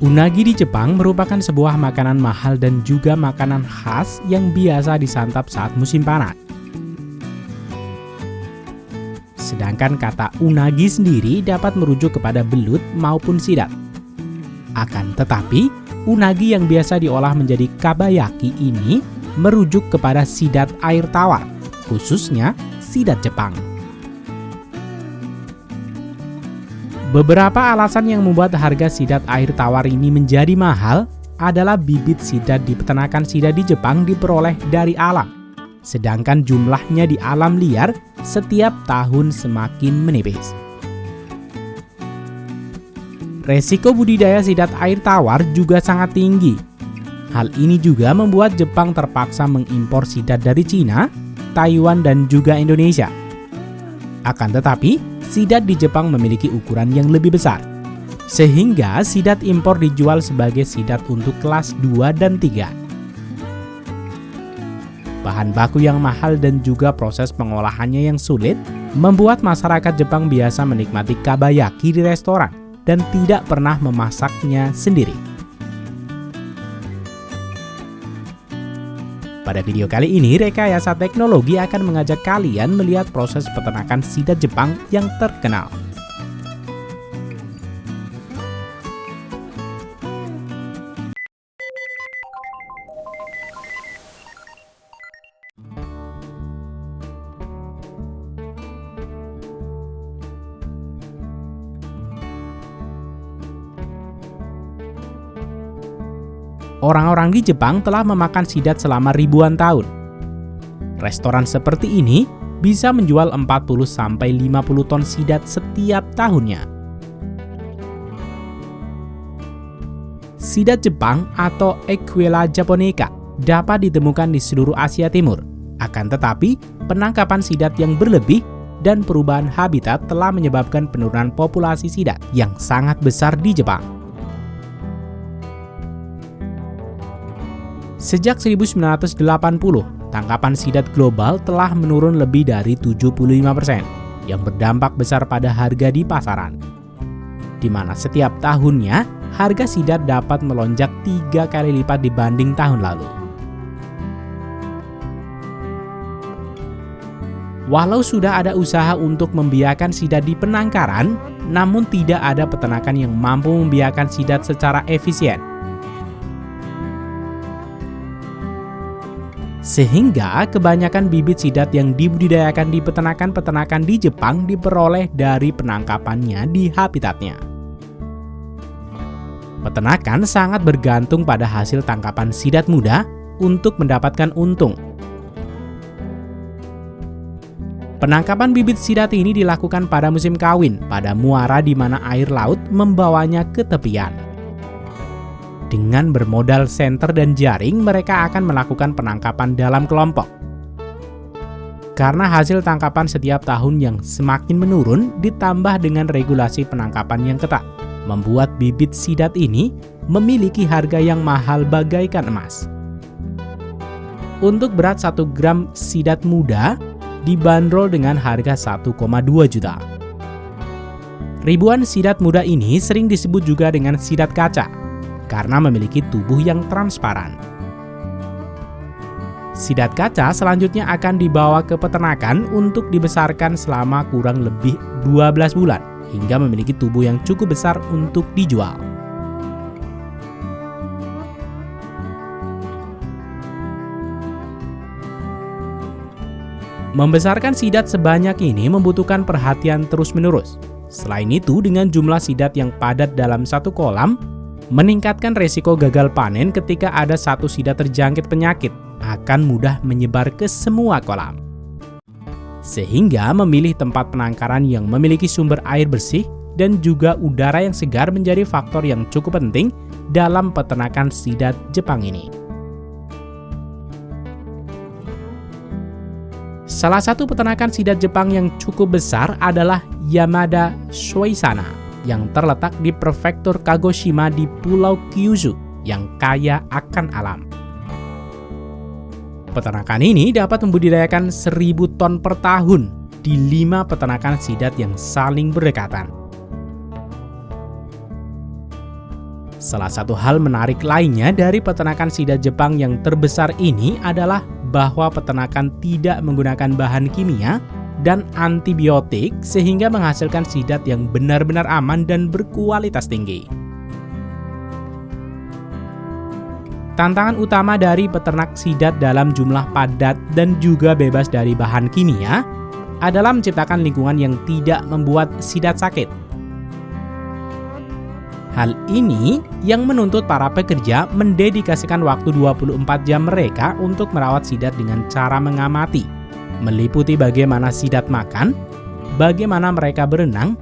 Unagi di Jepang merupakan sebuah makanan mahal dan juga makanan khas yang biasa disantap saat musim panas. Sedangkan kata unagi sendiri dapat merujuk kepada belut maupun sidat. Akan tetapi, unagi yang biasa diolah menjadi kabayaki ini merujuk kepada sidat air tawar, khususnya sidat Jepang. Beberapa alasan yang membuat harga sidat air tawar ini menjadi mahal adalah bibit sidat di peternakan sidat di Jepang diperoleh dari alam, sedangkan jumlahnya di alam liar setiap tahun semakin menipis. Resiko budidaya sidat air tawar juga sangat tinggi. Hal ini juga membuat Jepang terpaksa mengimpor sidat dari Cina, Taiwan, dan juga Indonesia. Akan tetapi, sidat di Jepang memiliki ukuran yang lebih besar, sehingga sidat impor dijual sebagai sidat untuk kelas 2 dan 3. Bahan baku yang mahal dan juga proses pengolahannya yang sulit membuat masyarakat Jepang biasa menikmati kabayaki di restoran dan tidak pernah memasaknya sendiri. Pada video kali ini, Rekayasa Teknologi akan mengajak kalian melihat proses peternakan sidat Jepang yang terkenal. Orang-orang di Jepang telah memakan sidat selama ribuan tahun. Restoran seperti ini bisa menjual 40-50 ton sidat setiap tahunnya. Sidat Jepang atau Equilla japonica dapat ditemukan di seluruh Asia Timur. Akan tetapi, penangkapan sidat yang berlebih dan perubahan habitat telah menyebabkan penurunan populasi sidat yang sangat besar di Jepang. Sejak 1980, tangkapan sidat global telah menurun lebih dari 75%, yang berdampak besar pada harga di pasaran. Di mana setiap tahunnya, harga sidat dapat melonjak 3 kali lipat dibanding tahun lalu. Walau sudah ada usaha untuk membiarkan sidat di penangkaran, namun tidak ada peternakan yang mampu membiarkan sidat secara efisien. Sehingga kebanyakan bibit sidat yang dibudidayakan di peternakan-peternakan di Jepang diperoleh dari penangkapannya di habitatnya. Peternakan sangat bergantung pada hasil tangkapan sidat muda untuk mendapatkan untung. Penangkapan bibit sidat ini dilakukan pada musim kawin, pada muara di mana air laut membawanya ke tepian. Dengan bermodal senter dan jaring, mereka akan melakukan penangkapan dalam kelompok. Karena hasil tangkapan setiap tahun yang semakin menurun, ditambah dengan regulasi penangkapan yang ketat, membuat bibit sidat ini memiliki harga yang mahal bagaikan emas. Untuk berat 1 gram sidat muda, dibanderol dengan harga 1,2 juta. Ribuan sidat muda ini sering disebut juga dengan sidat kaca, karena memiliki tubuh yang transparan. Sidat kaca selanjutnya akan dibawa ke peternakan untuk dibesarkan selama kurang lebih 12 bulan, hingga memiliki tubuh yang cukup besar untuk dijual. Membesarkan sidat sebanyak ini membutuhkan perhatian terus-menerus. Selain itu, dengan jumlah sidat yang padat dalam satu kolam, meningkatkan resiko gagal panen ketika ada satu sidat terjangkit penyakit, akan mudah menyebar ke semua kolam. Sehingga memilih tempat penangkaran yang memiliki sumber air bersih dan juga udara yang segar menjadi faktor yang cukup penting dalam peternakan sidat Jepang ini. Salah satu peternakan sidat Jepang yang cukup besar adalah Yamada Shoisana, yang terletak di prefektur Kagoshima di Pulau Kyushu yang kaya akan alam. Peternakan ini dapat membudidayakan 1.000 ton per tahun di 5 peternakan sidat yang saling berdekatan. Salah satu hal menarik lainnya dari peternakan sidat Jepang yang terbesar ini adalah bahwa peternakan tidak menggunakan bahan kimia dan antibiotik sehingga menghasilkan sidat yang benar-benar aman dan berkualitas tinggi. Tantangan utama dari peternak sidat dalam jumlah padat dan juga bebas dari bahan kimia adalah menciptakan lingkungan yang tidak membuat sidat sakit. Hal ini yang menuntut para pekerja mendedikasikan waktu 24 jam mereka untuk merawat sidat dengan cara mengamati, meliputi bagaimana sidat makan, bagaimana mereka berenang,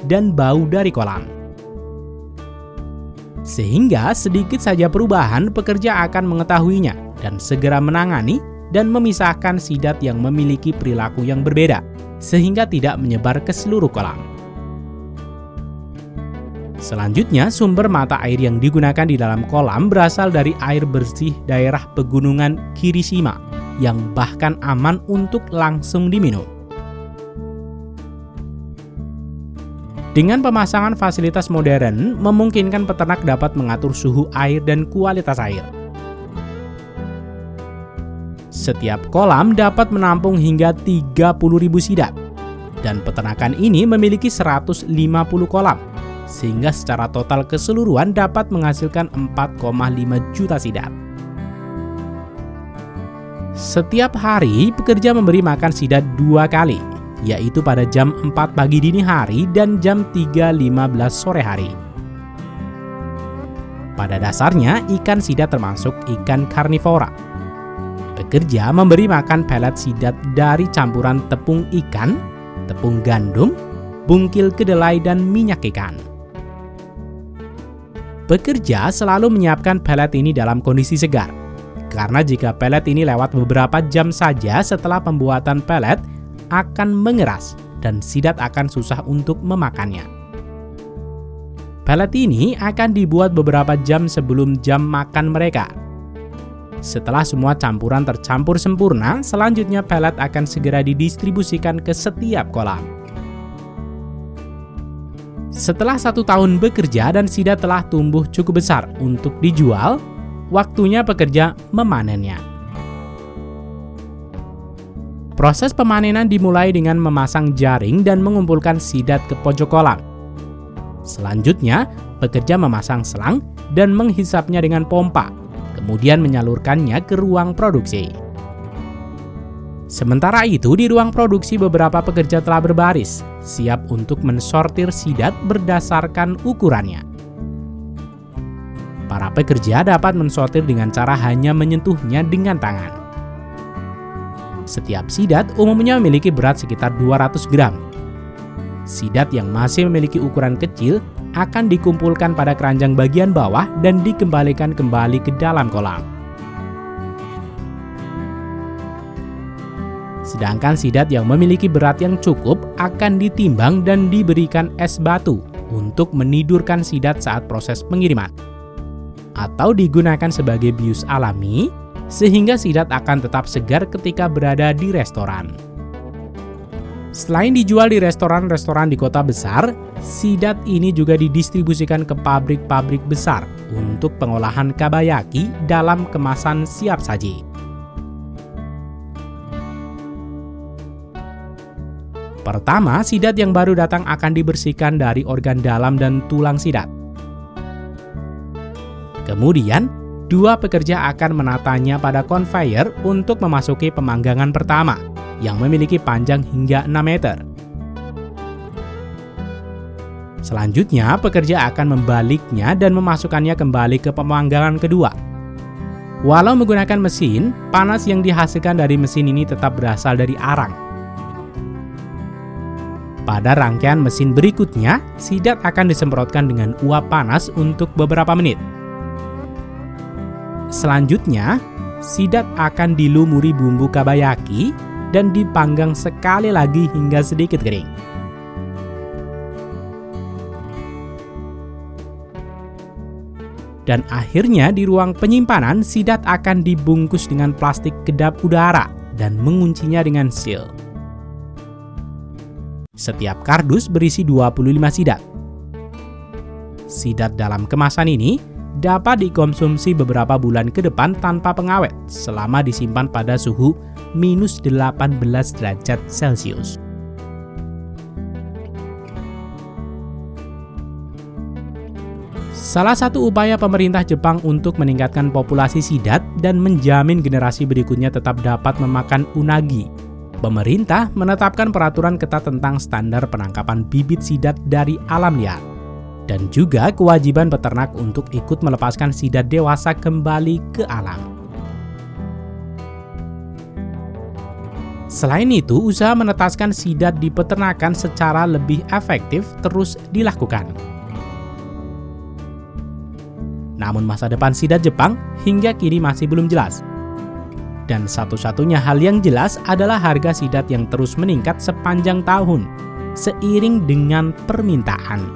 dan bau dari kolam. Sehingga sedikit saja perubahan, pekerja akan mengetahuinya dan segera menangani dan memisahkan sidat yang memiliki perilaku yang berbeda, sehingga tidak menyebar ke seluruh kolam. Selanjutnya, sumber mata air yang digunakan di dalam kolam berasal dari air bersih daerah pegunungan Kirishima yang bahkan aman untuk langsung diminum. Dengan pemasangan fasilitas modern, memungkinkan peternak dapat mengatur suhu air dan kualitas air. Setiap kolam dapat menampung hingga 30.000 sidat, dan peternakan ini memiliki 150 kolam, sehingga secara total keseluruhan dapat menghasilkan 4,5 juta sidat. Setiap hari, pekerja memberi makan sidat 2 kali, yaitu pada jam 4 pagi dini hari dan jam 3.15 sore hari. Pada dasarnya, ikan sidat termasuk ikan karnivora. Pekerja memberi makan pelet sidat dari campuran tepung ikan, tepung gandum, bungkil kedelai, dan minyak ikan. Pekerja selalu menyiapkan pelet ini dalam kondisi segar, karena jika pelet ini lewat beberapa jam saja setelah pembuatan pelet, akan mengeras dan sidat akan susah untuk memakannya. Pelet ini akan dibuat beberapa jam sebelum jam makan mereka. Setelah semua campuran tercampur sempurna, selanjutnya pelet akan segera didistribusikan ke setiap kolam. Setelah 1 tahun bekerja dan sidat telah tumbuh cukup besar untuk dijual, waktunya pekerja memanennya. Proses pemanenan dimulai dengan memasang jaring dan mengumpulkan sidat ke pojok kolam. Selanjutnya, pekerja memasang selang dan menghisapnya dengan pompa, kemudian menyalurkannya ke ruang produksi. Sementara itu, di ruang produksi beberapa pekerja telah berbaris, siap untuk mensortir sidat berdasarkan ukurannya. Para pekerja dapat mensortir dengan cara hanya menyentuhnya dengan tangan. Setiap sidat umumnya memiliki berat sekitar 200 gram. Sidat yang masih memiliki ukuran kecil akan dikumpulkan pada keranjang bagian bawah dan dikembalikan kembali ke dalam kolam. Sedangkan sidat yang memiliki berat yang cukup akan ditimbang dan diberikan es batu untuk menidurkan sidat saat proses pengiriman, atau digunakan sebagai bius alami sehingga sidat akan tetap segar ketika berada di restoran. Selain dijual di restoran-restoran di kota besar, sidat ini juga didistribusikan ke pabrik-pabrik besar untuk pengolahan kabayaki dalam kemasan siap saji. Pertama, sidat yang baru datang akan dibersihkan dari organ dalam dan tulang sidat. Kemudian, 2 pekerja akan menatanya pada konveyor untuk memasuki pemanggangan pertama, yang memiliki panjang hingga 6 meter. Selanjutnya, pekerja akan membaliknya dan memasukkannya kembali ke pemanggangan kedua. Walau menggunakan mesin, panas yang dihasilkan dari mesin ini tetap berasal dari arang. Pada rangkaian mesin berikutnya, sidat akan disemprotkan dengan uap panas untuk beberapa menit. Selanjutnya, sidat akan dilumuri bumbu kabayaki dan dipanggang sekali lagi hingga sedikit kering. Dan akhirnya di ruang penyimpanan, sidat akan dibungkus dengan plastik kedap udara dan menguncinya dengan seal. Setiap kardus berisi 25 sidat. Sidat dalam kemasan ini dapat dikonsumsi beberapa bulan ke depan tanpa pengawet selama disimpan pada suhu minus 18 derajat Celcius. Salah satu upaya pemerintah Jepang untuk meningkatkan populasi sidat dan menjamin generasi berikutnya tetap dapat memakan unagi. Pemerintah menetapkan peraturan ketat tentang standar penangkapan bibit sidat dari alam liar. Dan juga kewajiban peternak untuk ikut melepaskan sidat dewasa kembali ke alam. Selain itu, usaha menetaskan sidat di peternakan secara lebih efektif terus dilakukan. Namun masa depan sidat Jepang hingga kini masih belum jelas. Dan satu-satunya hal yang jelas adalah harga sidat yang terus meningkat sepanjang tahun, seiring dengan permintaan.